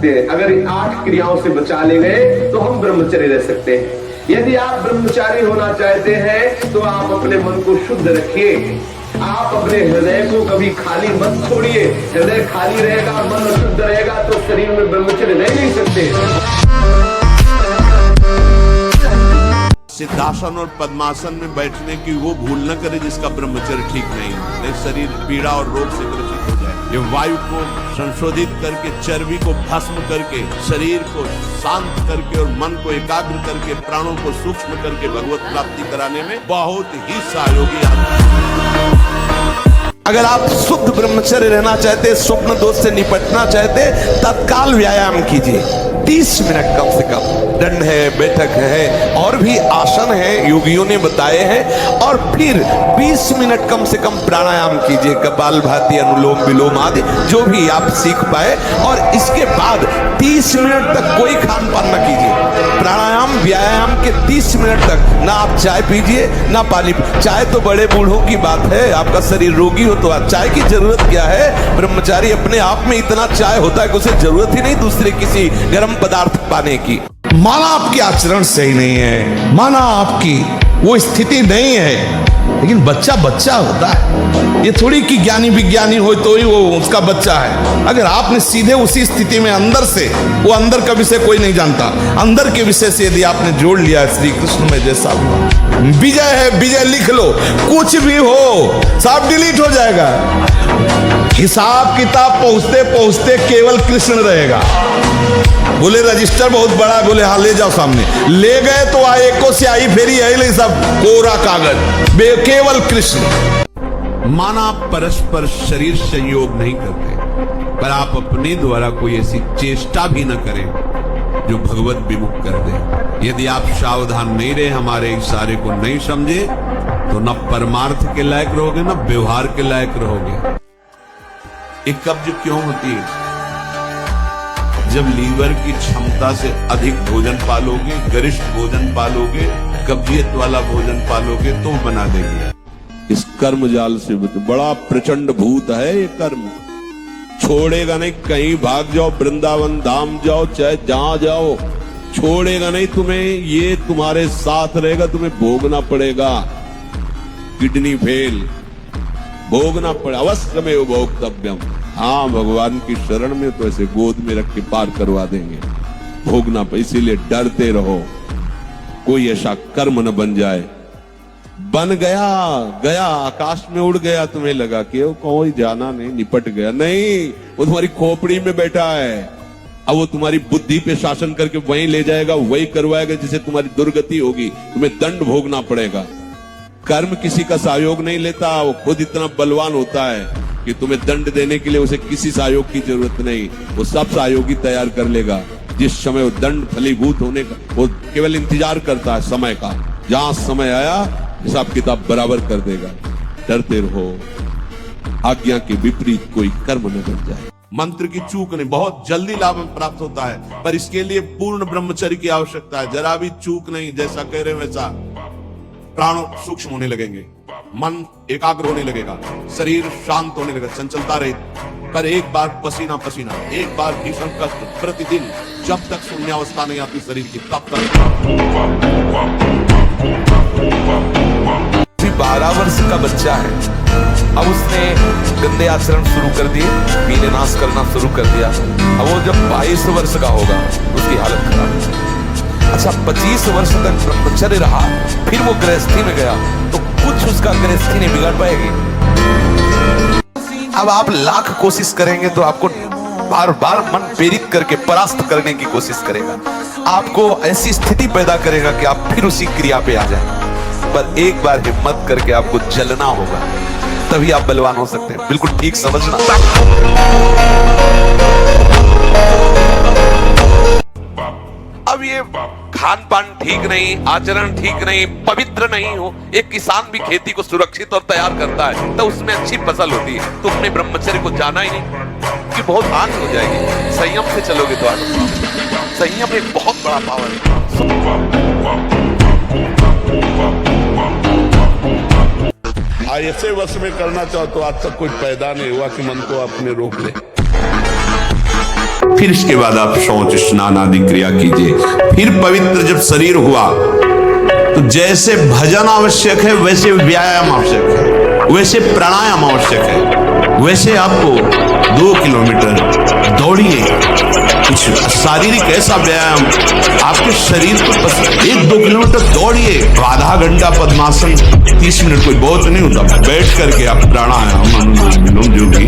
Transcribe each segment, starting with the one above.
सकते हैं। अगर इन 8 क्रियाओं से बचा ले गए तो हम ब्रह्मचर्य रह सकते हैं। यदि आप ब्रह्मचारी होना चाहते हैं तो आप अपने मन को शुद्ध रखिए। आप अपने हृदय को कभी खाली मत छोड़िए। हृदय खाली रहेगा, मन शुद्ध रहेगा तो शरीर में ब्रह्मचर्य रह नहीं सकते। सिद्धासन और पद्मासन में बैठने की वो भूल न करे जिसका ब्रह्मचर्य ठीक नहीं शरीर पीड़ा और रोग से ग्रसित हो जाए। ये वायु को संशोधित करके, चर्बी को भस्म करके, शरीर को शांत करके और मन को एकाग्र करके, प्राणों को सूक्ष्म करके भगवत प्राप्ति कराने में बहुत ही सहयोगी आता है। अगर आप शुद्ध ब्रह्मचर्य रहना चाहते, स्वप्न दोष से निपटना चाहते, तत्काल व्यायाम कीजिए। 30 मिनट कम से कम दंड है, बैठक है और भी आसन है योगियों ने बताए हैं। और फिर 20 मिनट कम से कम प्राणायाम कीजिए, कपालभाति, अनुलोम विलोम आदि जो भी आप सीख पाए। और इसके बाद 30 मिनट तक कोई खान पान न कीजिए। प्राणायाम व्यायाम के 30 मिनट तक ना आप चाय पीजिए ना पानी। चाय तो बड़े बूढ़ों की बात है, आपका शरीर रोगी हो तो चाय की जरूरत क्या है। ब्रह्मचारी अपने आप में इतना चाय होता है कि उसे जरूरत ही नहीं दूसरे किसी गर्म पदार्थ पाने की। माना आपकी आचरण सही नहीं है, माना आपकी वो स्थिति नहीं है, लेकिन बच्चा बच्चा होता है। ये थोड़ी कि ज्ञानी विज्ञानी हो तो ही वो उसका बच्चा है। अगर आपने सीधे उसी स्थिति में अंदर से, वो अंदर का विषय कोई नहीं जानता, अंदर के विषय से यदि आपने जोड़ लिया श्री कृष्ण में, जैसा विजय है, विजय लिख लो, कुछ भी हो सब डिलीट हो जाएगा। हिसाब किताब पहुंचते पहुंचते केवल कृष्ण रहेगा। बोले रजिस्टर बहुत बड़ा है, बोले हाँ ले जाओ सामने। ले गए तो आए को स्याही फेरी है, सब कोरा कागज, केवल कृष्ण। माना परस्पर शरीर संयोग नहीं करते, पर आप अपने द्वारा कोई ऐसी चेष्टा भी न करें जो भगवत विमुख कर दे। यदि आप सावधान नहीं रहे, हमारे इशारे को नहीं समझे, तो न परमार्थ के लायक रहोगे न व्यवहार के लायक रहोगे। एक कब्ज क्यों होती है? जब लीवर की क्षमता से अधिक भोजन पालोगे, गरिष्ठ भोजन पालोगे, कब्जियत वाला भोजन पालोगे तो बना देगी। इस कर्म जाल से बड़ा प्रचंड भूत है ये कर्म। छोड़ेगा नहीं, कहीं भाग जाओ, वृंदावन धाम जाओ, चाहे जहां जाओ, छोड़ेगा नहीं तुम्हें। ये तुम्हारे साथ रहेगा, तुम्हें भोगना पड़ेगा। किडनी फेल भोगना पड़े, अवश्य में वो भोक्तव्यम। हाँ, भगवान की शरण में तो ऐसे गोद में रख के पार करवा देंगे। भोगना पड़े, इसीलिए डरते रहो कोई ऐसा कर्म न बन जाए। बन गया गया, आकाश में उड़ गया, तुम्हें लगा कि वो कोई जाना नहीं, निपट गया। नहीं, वो तुम्हारी खोपड़ी में बैठा है। अब वो तुम्हारी बुद्धि पे शासन करके वहीं ले जाएगा, वही करवाएगा जिससे तुम्हारी दुर्गति होगी, तुम्हें दंड भोगना पड़ेगा। कर्म किसी का सहयोग नहीं लेता, वो खुद इतना बलवान होता है कि तुम्हें दंड देने के लिए उसे किसी सहयोग की जरूरत नहीं, वो सब सहयोगी तैयार कर लेगा। जिस समय वो दंड फलीभूत होने का, वो केवल इंतजार करता है समय का। जहां समय आया हिसाब किताब बराबर कर देगा। डरते रहो, आज्ञा के विपरीत कोई कर्म न बन जाए। मंत्र की चूक नहीं, बहुत जल्दी लाभ प्राप्त होता है, पर इसके लिए पूर्ण ब्रह्मचर्य की आवश्यकता है। जरा भी चूक नहीं, जैसा कह रहे वैसा प्राण सूक्ष्म होने लगेंगे, मन एकाग्र होने लगेगा, शरीर शांत होने लगेगा, चंचलता रहित। पर एक बार पसीना पसीना, एक बार भीषण कष्ट प्रतिदिन, जब तक शून्यावस्था नहीं आती शरीर की, तब तक। 12 वर्ष का बच्चा है, अब उसने गंदे आचरण शुरू कर दिए, पीने नाश करना शुरू कर दिया। अब वो जब 22 वर्ष का होगा उसकी हालत खराब। अच्छा, 25 वर्ष तक ब्रह्मचर्य रहा, फिर वो गृहस्थी में गया, तो कुछ उसका गृहस्थी नहीं बिगाड़ पाएगी। अब आप लाख कोशिश करेंगे तो आपको बार बार मन प्रेरित करके परास्त करने की कोशिश करेगा, आपको ऐसी स्थिति पैदा करेगा कि आप फिर उसी क्रिया पे आ जाए। पर एक बार हिम्मत करके आपको जलना होगा, तभी आप बलवान हो सकते हैं। बिल्कुल ठीक समझना। अब ये खान पान ठीक नहीं, आचरण ठीक नहीं, पवित्र नहीं हो, एक किसान भी खेती को सुरक्षित और तैयार करता है तो उसमें अच्छी फसल होती है। तो अपने ब्रह्मचर्य को जाना ही नहीं कि बहुत हानि हो जाएगी। संयम से चलोगे तो आगे। संयम एक बहुत बड़ा पावर है। ऐसे वश में करना चाहो तो आज तक कुछ पैदा नहीं हुआ कि मन को अपने रोक ले। फिर इसके बाद आप शौच स्नान आदि क्रिया कीजिए। फिर पवित्र जब शरीर हुआ तो जैसे भजन आवश्यक है वैसे व्यायाम आवश्यक है, वैसे प्राणायाम आवश्यक है, वैसे आपको 2 किलोमीटर दौड़िए। कुछ शारीरिक ऐसा व्यायाम आपके शरीर को 1-2 किलोमीटर दौड़िए। आधा घंटा पद्मासन 30 मिनट कोई बहुत नहीं होता। बैठ करके आप प्राणायाम अनुलोम विलोम जो भी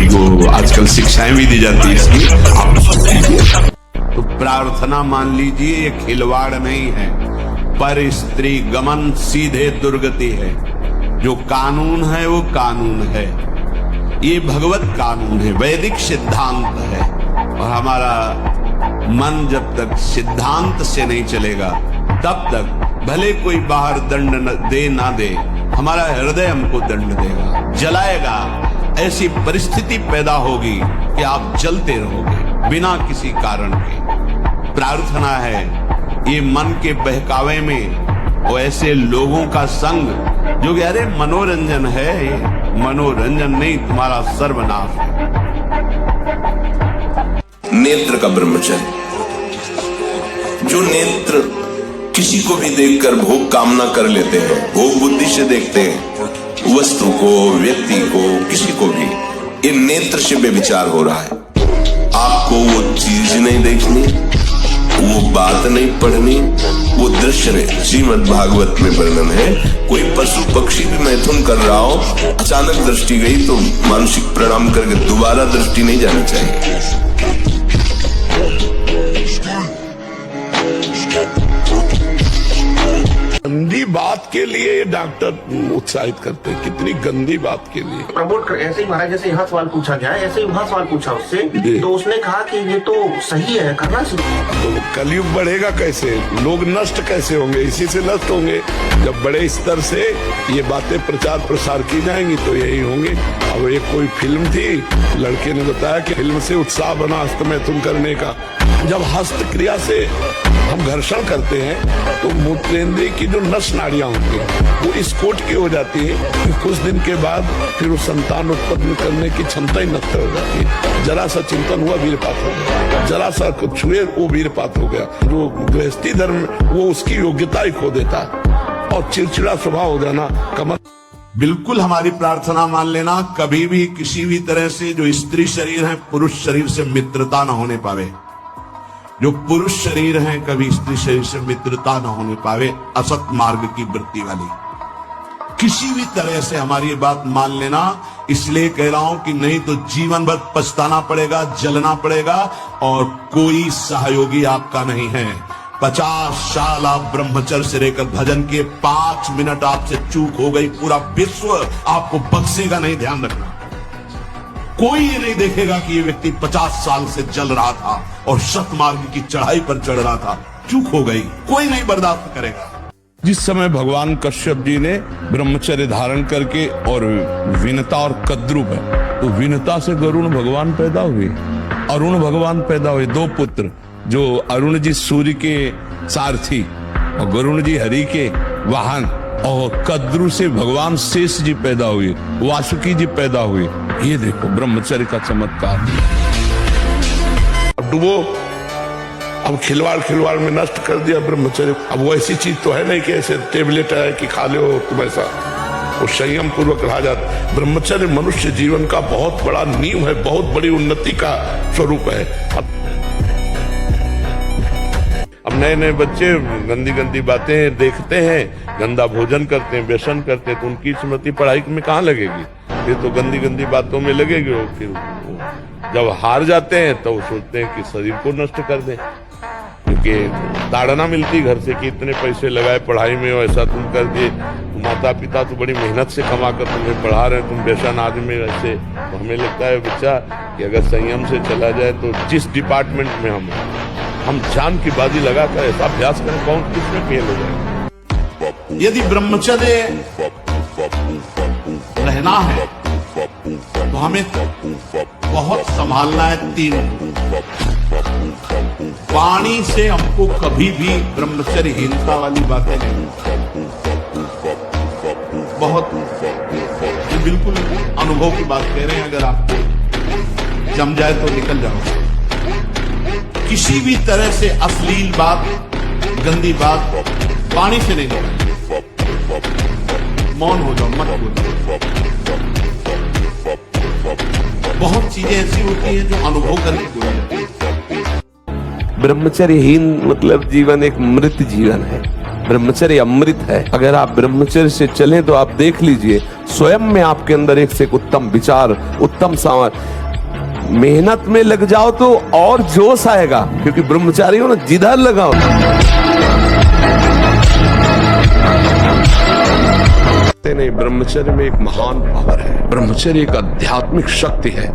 वो आजकल शिक्षाएं भी दी जाती है इसकी, आप कीजिए। तो प्रार्थना मान लीजिए ये खिलवाड़ नहीं है, पर स्त्री गमन सीधे दुर्गति है। जो कानून है वो कानून है, ये भगवत कानून है, वैदिक सिद्धांत है। और हमारा मन जब तक सिद्धांत से नहीं चलेगा तब तक भले कोई बाहर दंड दे ना दे, हमारा हृदय हमको दंड देगा, जलाएगा। ऐसी परिस्थिति पैदा होगी कि आप जलते रहोगे बिना किसी कारण के। प्रार्थना है ये मन के बहकावे में वो ऐसे लोगों का संग जो कि अरे मनोरंजन है, ये मनोरंजन नहीं, तुम्हारा सर्वनाश है। नेत्र का ब्रह्मचर्य, जो नेत्र किसी को भी देखकर भोग कामना कर लेते हैं, भोग बुद्धि से देखते हैं वस्तु को, व्यक्ति को, किसी को भी, ये नेत्र से व्यभिचार हो रहा है। आपको वो चीज नहीं देखनी, वो बात नहीं पढ़नी, वो दृश्य नहीं। श्रीमद् भागवत में वर्णन है, कोई पशु पक्षी भी मैथुन कर रहा हो, अचानक दृष्टि गई तो मानसिक प्रणाम करके दोबारा दृष्टि नहीं जानी चाहिए। गंदी बात के लिए डॉक्टर उत्साहित करते हैं, कितनी गंदी बात के लिए। प्रमोट कर, ऐसे ही महाराज जैसे यहाँ सवाल पूछा गया है, ऐसे ही वहाँ सवाल पूछा उससे, तो उसने कहा कि ये तो सही है, करना चाहिए। तो कलयुग बढ़ेगा कैसे, लोग नष्ट कैसे होंगे, इसी से नष्ट होंगे। जब बड़े स्तर से ये बातें प्रचार प्रसार की जाएंगी तो यही होंगे। अब एक कोई फिल्म थी, लड़के ने बताया कि फिल्म से उत्साह बना हस्तमैथुन करने का। जब हस्त क्रिया से हम घर्षण करते हैं तो मूत्रेंद्रिय की जो नस नाड़ियां होती हैं वो इस कोट की हो जाती है कि कुछ दिन के बाद फिर वो संतान उत्पन्न करने की क्षमता ही नष्ट हो जाती है। जरा सा चिंतन हुआ वीरपात हो गया, जरा सा कुछ छुए वो वीरपात हो गया। जो गृहस्थी धर्म वो उसकी योग्यता ही खो देता है और चिड़चिड़ा स्वभाव हो जाना कमर। बिल्कुल हमारी प्रार्थना मान लेना, कभी भी किसी भी तरह से जो स्त्री शरीर है पुरुष शरीर से मित्रता न होने पावे। जो पुरुष शरीर है कभी स्त्री शरीर से मित्रता न होने पावे, असत मार्ग की वृत्ति वाली। किसी भी तरह से हमारी ये बात मान लेना, इसलिए कह रहा हूं कि नहीं तो जीवन भर पछताना पड़ेगा, जलना पड़ेगा और कोई सहयोगी आपका नहीं है। 50 साल आप ब्रह्मचर्य से रहकर भजन के 5 मिनट आपसे चूक हो गई, पूरा विश्व आपको बख्शेगा नहीं, ध्यान रखना। कोई ये नहीं देखेगा कि ये व्यक्ति 50 साल से जल रहा था और सतमार्ग की चढ़ाई पर चढ़ रहा था, चूक हो गई, कोई नहीं बर्दाश्त करेगा। जिस समय भगवान कश्यप जी ने ब्रह्मचर्य धारण करके और विनता और कद्रुप है, तो विनता से गरुण भगवान पैदा हुए, अरुण भगवान पैदा हुए, 2 पुत्र। जो अरुण जी सूर्य के सारथी और गरुण जी हरि के वाहन, और कद्रु से भगवान शेष जी पैदा हुए, वासुकी जी पैदा हुए। ये देखो ब्रह्मचर्य का चमत्कार। अब डूबो, अब खिलवाड़ में नष्ट कर दिया ब्रह्मचर्य। अब वो ऐसी चीज तो है नहीं कि ऐसे टेबलेट है कि खा लो तुम, ऐसा वो संयम पूर्वक रहा जाता। ब्रह्मचर्य मनुष्य जीवन का बहुत बड़ा नींव है, बहुत बड़ी उन्नति का स्वरूप है। अब नए नए बच्चे गंदी गंदी बातें देखते हैं, गंदा भोजन करते हैं, व्यसन करते हैं, तो उनकी स्मृति पढ़ाई में कहाँ लगेगी? ये तो गंदी गंदी बातों में लगेगी। और फिर जब हार जाते हैं तो वो सोचते हैं कि शरीर को नष्ट कर दें, क्योंकि ताड़ना मिलती घर से कि इतने पैसे लगाए पढ़ाई में, ऐसा तुम कर दिए। माता पिता तो बड़ी मेहनत से कमा कर तुम्हें पढ़ा रहे हैं, तुम व्यसन आदमी ऐसे। तो हमें लगता है बच्चा कि अगर संयम से चला जाए तो जिस डिपार्टमेंट में हम जान की बाजी लगाकर ऐसा अभ्यास करें, कौन किसमें फेल हो जाए। यदि ब्रह्मचर्य रहना है तो हमें बहुत संभालना है। 3 वाणी से हमको कभी भी ब्रह्मचर्यहीनता वाली बातें नहीं, बहुत बिल्कुल अनुभव की बात कह रहे हैं। अगर आपको जम जाए तो निकल जाओ। किसी भी तरह से अश्लील बात, गंदी बात पानी से नहीं होगा। मौन हो जाओ, मत बोलो। बहुत चीजें ऐसी होती हैं जो अनुभव करके बोली जाती है। ब्रह्मचर्यहीन मतलब जीवन एक मृत जीवन है। ब्रह्मचर्य अमृत है। अगर आप ब्रह्मचर्य से चलें तो आप देख लीजिए स्वयं में आपके अंदर एक से एक उत्तम विचार, उत्तम सामर्थ्य। मेहनत में लग जाओ तो और जोश आएगा, क्योंकि ब्रह्मचारी हो ना, जिधर लगाओ। नहीं, ब्रह्मचर्य में एक महान पावर है। ब्रह्मचर्य एक आध्यात्मिक शक्ति है,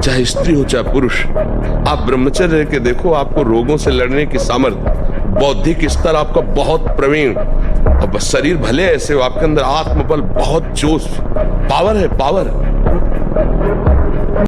चाहे स्त्री हो चाहे पुरुष। आप ब्रह्मचर्य के देखो, आपको रोगों से लड़ने की सामर्थ्य, बौद्धिक स्तर आपका बहुत प्रवीण, और बस शरीर भले ऐसे हो, आपके अंदर आत्मबल, बहुत जोश, पावर है, पावर।